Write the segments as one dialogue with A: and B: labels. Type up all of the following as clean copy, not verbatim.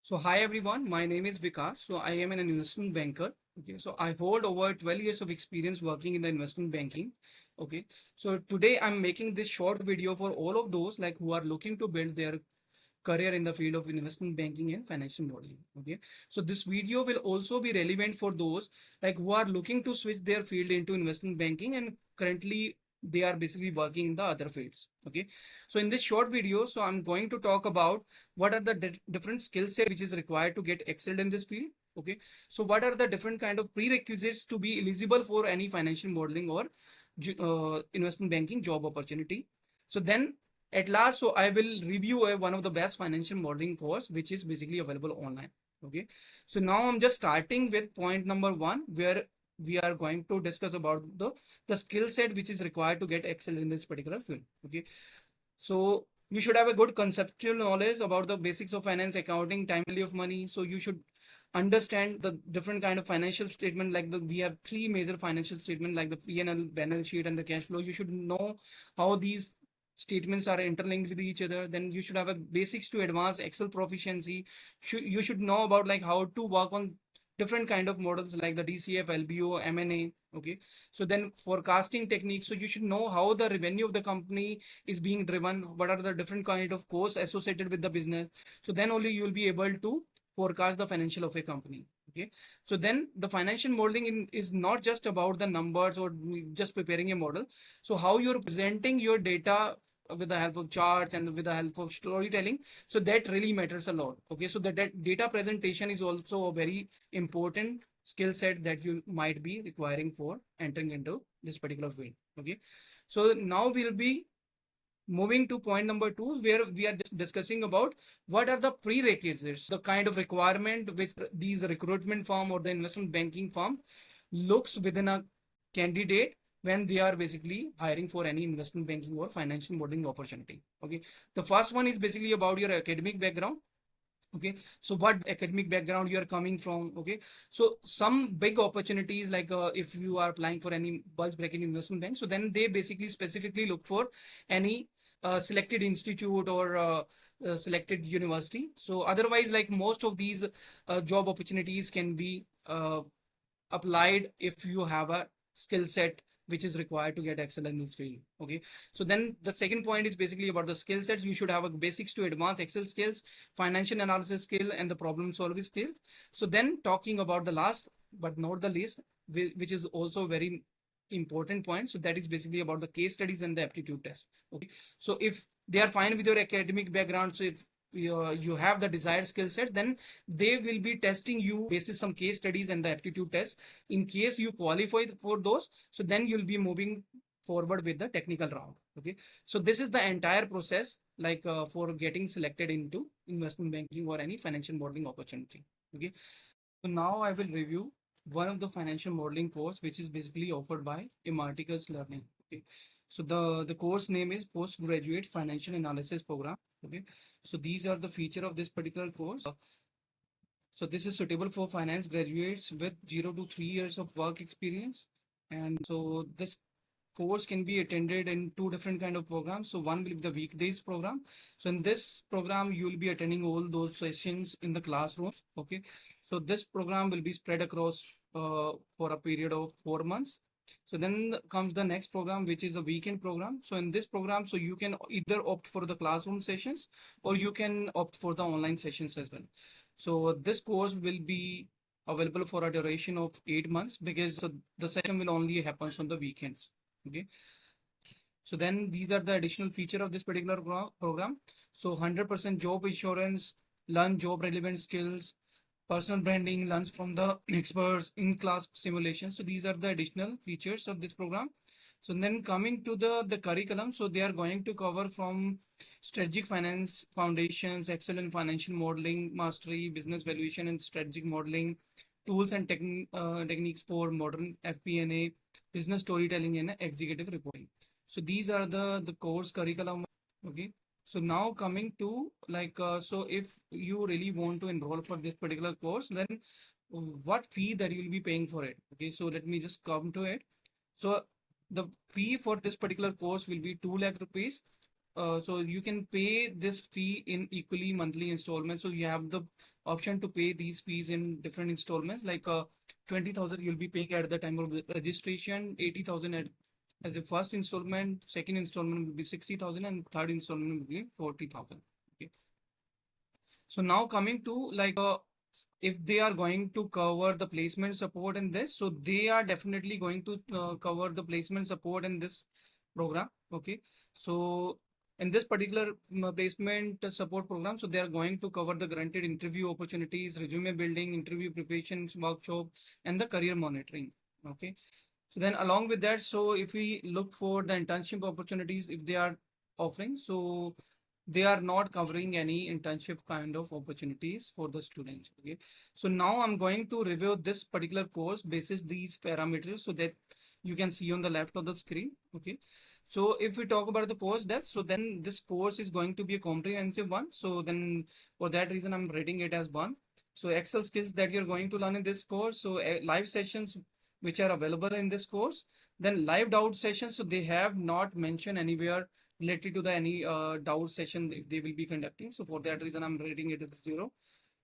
A: So hi everyone, my name is Vikas. So I am an investment banker. Okay, so I hold over 12 years of experience working in the investment banking. Okay, so today I'm making this short video for all of those like who are looking to build their career in the field of investment banking and financial modeling. Okay, so this video will also be relevant for those like who are looking to switch their field into investment banking and currently they are basically working in the other fields. Okay, so in this short video, so I'm going to talk about what are the different skill set which is required to get excelled in this field. Okay, so what are the different kind of prerequisites to be eligible for any financial modeling or investment banking job opportunity. So then at last, so I will review one of the best financial modeling course, which is basically available online. Okay. So now I'm just starting with point number one, where we are going to discuss about the skill set which is required to get excel in this particular field. Okay. So you should have a good conceptual knowledge about the basics of finance, accounting, time value of money. So you should understand the different kind of financial statement, like we have three major financial statement like the P&L, balance sheet, and the cash flow. You should know how these statements are interlinked with each other. Then you should have a basics to advanced Excel proficiency. You should know about like how to work on different kind of models like the DCF, LBO, M&A. Okay, so then forecasting techniques. So you should know how the revenue of the company is being driven, what are the different kind of costs associated with the business. So then only you will be able to forecast the financial of a company. Okay, so then the financial modeling is not just about the numbers or just preparing a model. So how you're presenting your data with the help of charts and with the help of storytelling, so that really matters a lot. Okay, so that data presentation is also a very important skill set that you might be requiring for entering into this particular field. Okay, so now we'll be moving to point number two, where we are just discussing about what are the prerequisites, the kind of requirement which these recruitment firm or the investment banking firm looks within a candidate when they are basically hiring for any investment banking or financial modeling opportunity. Okay, the first one is basically about your academic background. Okay, so what academic background you are coming from. Okay, so some big opportunities like if you are applying for any bulge bracket investment bank, so then they basically specifically look for any selected institute or selected university. So otherwise, like most of these job opportunities can be applied if you have a skill set which is required to get excel in this field. Okay, so then the second point is basically about the skill sets. You should have a basics to advanced Excel skills, financial analysis skill, and the problem solving skills. So then talking about the last but not the least, which is also very important point, so that is basically about the case studies and the aptitude test. Okay, so if they are fine with your academic background, so if you have the desired skill set, then they will be testing you basis some case studies and the aptitude test. In case you qualify for those, so then you'll be moving forward with the technical round. Okay, so this is the entire process like for getting selected into investment banking or any financial modeling opportunity. Okay, so now I will review one of the financial modeling course which is basically offered by IMARTICUS Learning. Okay, so the course name is Postgraduate Financial Analysis Program. Okay, so these are the feature of this particular course. So this is suitable for finance graduates with 0 to 3 years of work experience. And so this course can be attended in two different kind of programs. So one will be the weekdays program. So in this program, you will be attending all those sessions in the classrooms. Okay. So this program will be spread across for a period of 4 months. So then comes the next program, which is a weekend program. So in this program, so you can either opt for the classroom sessions or you can opt for the online sessions as well. So this course will be available for a duration of 8 months because the session will only happen on the weekends. Okay. So then these are the additional feature of this particular program. So 100% job insurance, learn job relevant skills, personal branding, learns from the experts, in-class simulation. So these are the additional features of this program. So then coming to the curriculum, so they are going to cover from strategic finance foundations, excellent financial modeling, mastery, business valuation and strategic modeling, tools and techniques for modern FP&A, business storytelling and executive reporting. So these are the course curriculum. Okay. So now coming to like, so if you really want to enroll for this particular course, then what fee that you will be paying for it? Okay. So let me just come to it. So the fee for this particular course will be 2 lakh rupees so you can pay this fee in equally monthly installments. So you have the option to pay these fees in different installments, like 20,000 you'll be paying at the time of the registration, 80,000 as a first installment, second installment will be 60,000, and third installment will be 40,000. Okay. So now coming to like if they are going to cover the placement support in this, so they are definitely going to cover the placement support in this program. Okay, so in this particular placement support program, so they are going to cover the granted interview opportunities, resume building, interview preparations, workshop, and the career monitoring. Okay, so then along with that, so if we look for the internship opportunities, if they are offering, so they are not covering any internship kind of opportunities for the students. Okay, so now I'm going to review this particular course basis these parameters so that you can see on the left of the screen. Okay, so if we talk about the course depth, so then this course is going to be a comprehensive one. So then for that reason, I'm rating it as 1. So Excel skills that you're going to learn in this course. So live sessions which are available in this course. Then live doubt sessions. So they have not mentioned anywhere related to the any doubt session if they will be conducting. So for that reason, I'm rating it as 0.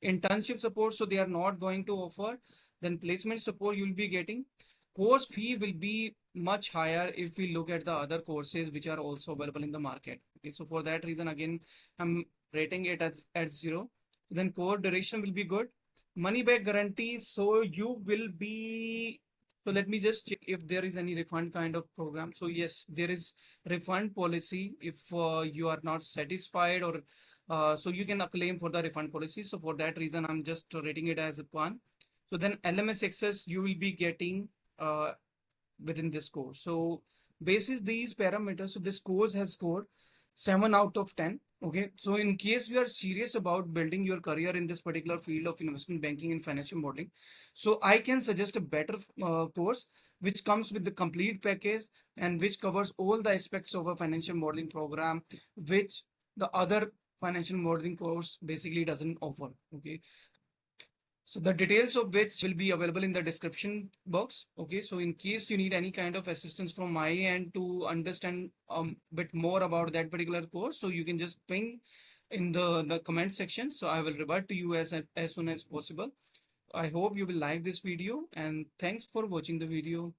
A: Internship support, so they are not going to offer. Then placement support you will be getting. Course fee will be much higher if we look at the other courses which are also available in the market. Okay, so for that reason, again, I'm rating it as at 0. Then core duration will be good. Money back guarantee, so you will be, so let me just check if there is any refund kind of program. So yes, there is refund policy if you are not satisfied, or so you can claim for the refund policy. So for that reason, I'm just rating it as a 1. So then LMS access you will be getting within this course. So basis these parameters, so this course has scored 7 out of 10. Okay, so in case you are serious about building your career in this particular field of investment banking and financial modeling, so I can suggest a better course which comes with the complete package and which covers all the aspects of a financial modeling program, which the other financial modeling course basically doesn't offer. Okay, so the details of which will be available in the description box. Okay, so in case you need any kind of assistance from my end to understand bit more about that particular course, so you can just ping in the comment section. So I will revert to you as soon as possible. I hope you will like this video, and thanks for watching the video.